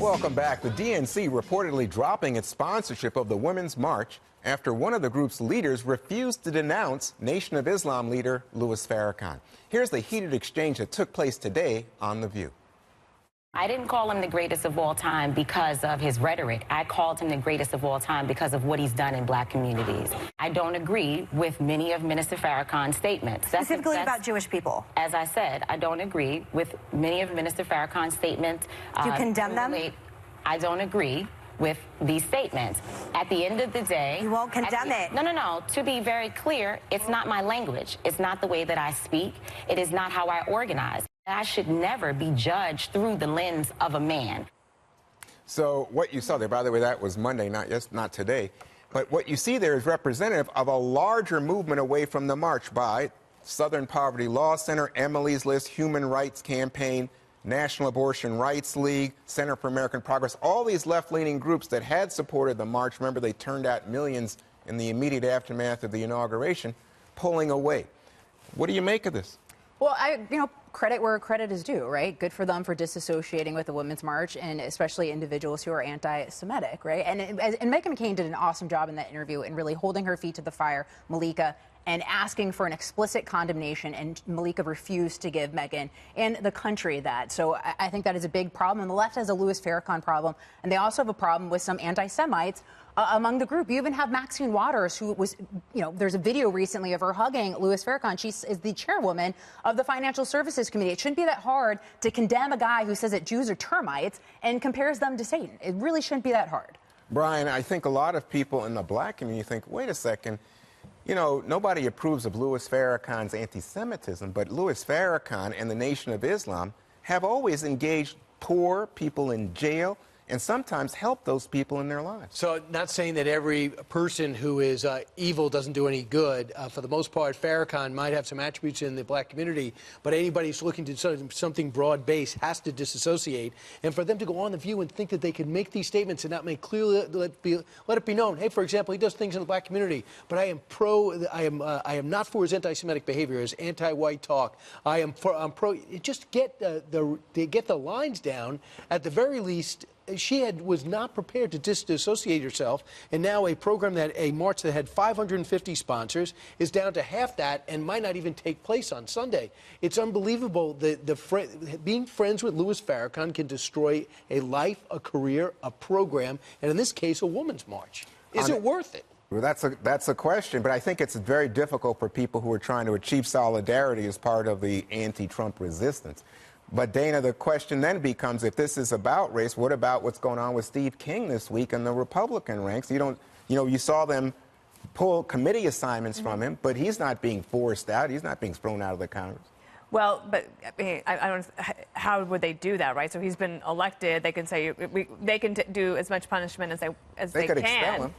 Welcome back. The DNC reportedly dropping its sponsorship of the Women's March after one of the group's leaders refused to denounce Nation of Islam leader Louis Farrakhan. Here's the heated exchange that took place today on The View. I didn't call him the greatest of all time because of his rhetoric. I called him the greatest of all time because of what he's done in black communities. I don't agree with many of Minister Farrakhan's statements. Specifically about Jewish people. As I said, I don't agree with many of Minister Farrakhan's statements. Do you condemn them? I don't agree with these statements. At the end of the day... You won't condemn it. No. To be very clear, it's not my language. It's not the way that I speak. It is not how I organize. I should never be judged through the lens of a man. So what you saw there, by the way, that was Monday, not today. But what you see there is representative of a larger movement away from the march by Southern Poverty Law Center, Emily's List, Human Rights Campaign, National Abortion Rights League, Center for American Progress, all these left-leaning groups that had supported the march. Remember, they turned out millions in the immediate aftermath of the inauguration, pulling away. What do you make of this? Well, credit where credit is due, right? Good for them for disassociating with the Women's March, and especially individuals who are anti-Semitic, right? And Meghan McCain did an awesome job in that interview in really holding her feet to the fire, Malika, and asking for an explicit condemnation, and Malika refused to give Meghan and the country that. So I think that is a big problem. And the left has a Louis Farrakhan problem, and they also have a problem with some anti-Semites among the group. You even have Maxine Waters, who was, there's a video recently of her hugging Louis Farrakhan. She is the chairwoman of the Financial Services Committee. It shouldn't be that hard to condemn a guy who says that Jews are termites and compares them to Satan. It really shouldn't be that hard. Brian, I think a lot of people in the black community think, wait a second, nobody approves of Louis Farrakhan's anti-Semitism, but Louis Farrakhan and the Nation of Islam have always engaged poor people in jail and sometimes help those people in their lives. So not saying that every person who is evil doesn't do any good. For the most part, Farrakhan might have some attributes in the black community, but anybody who's looking to something broad-based has to disassociate. And for them to go on The View and think that they can make these statements and not make clearly let it be known, hey, for example, he does things in the black community, but I am not for his anti-Semitic behavior, his anti-white talk. I'm pro. Just get the lines down at the very least. She was not prepared to disassociate herself, and now a march that had 550 sponsors is down to half that and might not even take place on Sunday. It's unbelievable that being friends with Louis Farrakhan can destroy a life, a career, a program, and in this case, a woman's march. Is it worth it? Well, that's a question, but I think it's very difficult for people who are trying to achieve solidarity as part of the anti-Trump resistance. But, Dana, the question then becomes, if this is about race, what about what's going on with Steve King this week in the Republican ranks? You saw them pull committee assignments from him, but he's not being forced out. He's not being thrown out of the Congress. Well, but I mean, I don't. How would they do that, right? So he's been elected. They can say they can do as much punishment as they could can. Expel him.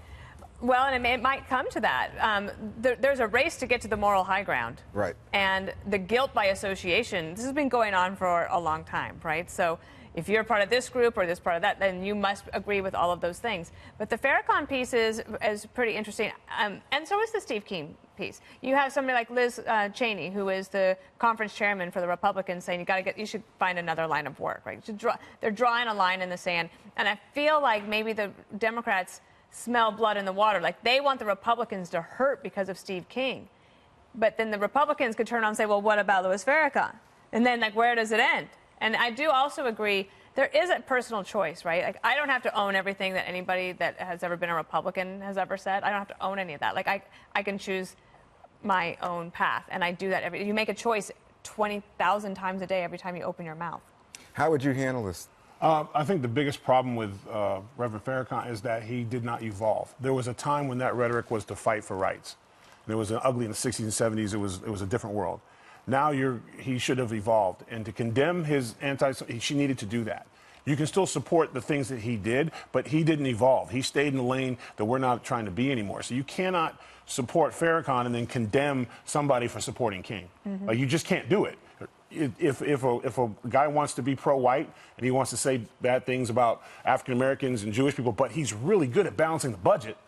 Well, and it might come to that. There's a race to get to the moral high ground. Right. And the guilt by association, this has been going on for a long time, right? So if you're part of this group or this part of that, then you must agree with all of those things. But the Farrakhan piece is pretty interesting. And so is the Steve King piece. You have somebody like Liz Cheney, who is the conference chairman for the Republicans, saying you should find another line of work, right? They're drawing a line in the sand. And I feel like maybe the Democrats smell blood in the water. Like, they want the Republicans to hurt because of Steve King. But then the Republicans could turn around and say, well, what about Louis Farrakhan? And then, where does it end? And I do also agree, there is a personal choice, right? Like, I don't have to own everything that anybody that has ever been a Republican has ever said. I don't have to own any of that. Like, I can choose my own path, and I do that you make a choice 20,000 times a day every time you open your mouth. How would you handle this? I think the biggest problem with Reverend Farrakhan is that he did not evolve. There was a time when that rhetoric was to fight for rights. There was an ugly in the 60s and 70s. It was a different world. Now he should have evolved. And to condemn his she needed to do that. You can still support the things that he did, but he didn't evolve. He stayed in the lane that we're not trying to be anymore. So you cannot support Farrakhan and then condemn somebody for supporting King. Mm-hmm. You just can't do it. If a guy wants to be pro-white and he wants to say bad things about African Americans and Jewish people, but he's really good at balancing the budget,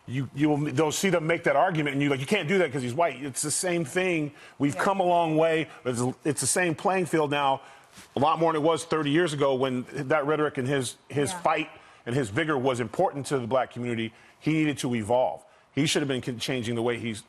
they'll see them make that argument, and you can't do that because he's white. It's the same thing. We've come a long way. It's the same playing field now. a lot more than it was 30 years ago when that rhetoric and his fight and his vigor was important to the black community. He needed to evolve. He should have been changing the way he's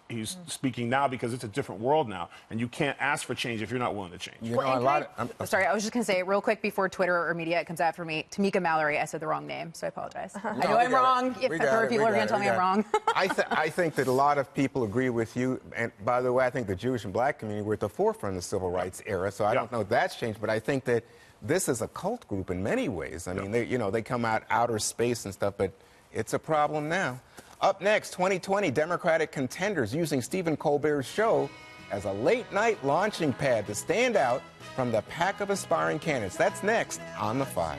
speaking now, because it's a different world now, and you can't ask for change if you're not willing to change. You know, sorry, I was just going to say real quick before Twitter or media comes after me, Tamika Mallory, I said the wrong name, so I apologize. I know I'm wrong. If other people are going to tell me I'm wrong. I think that a lot of people agree with you. And by the way, I think the Jewish and black community were at the forefront of the civil rights era, so I don't know if that's changed, but I think that this is a cult group in many ways. I mean, they come out outer space and stuff, but it's a problem now. Up next, 2020 Democratic contenders using Stephen Colbert's show as a late-night launching pad to stand out from the pack of aspiring candidates. That's next on The Five.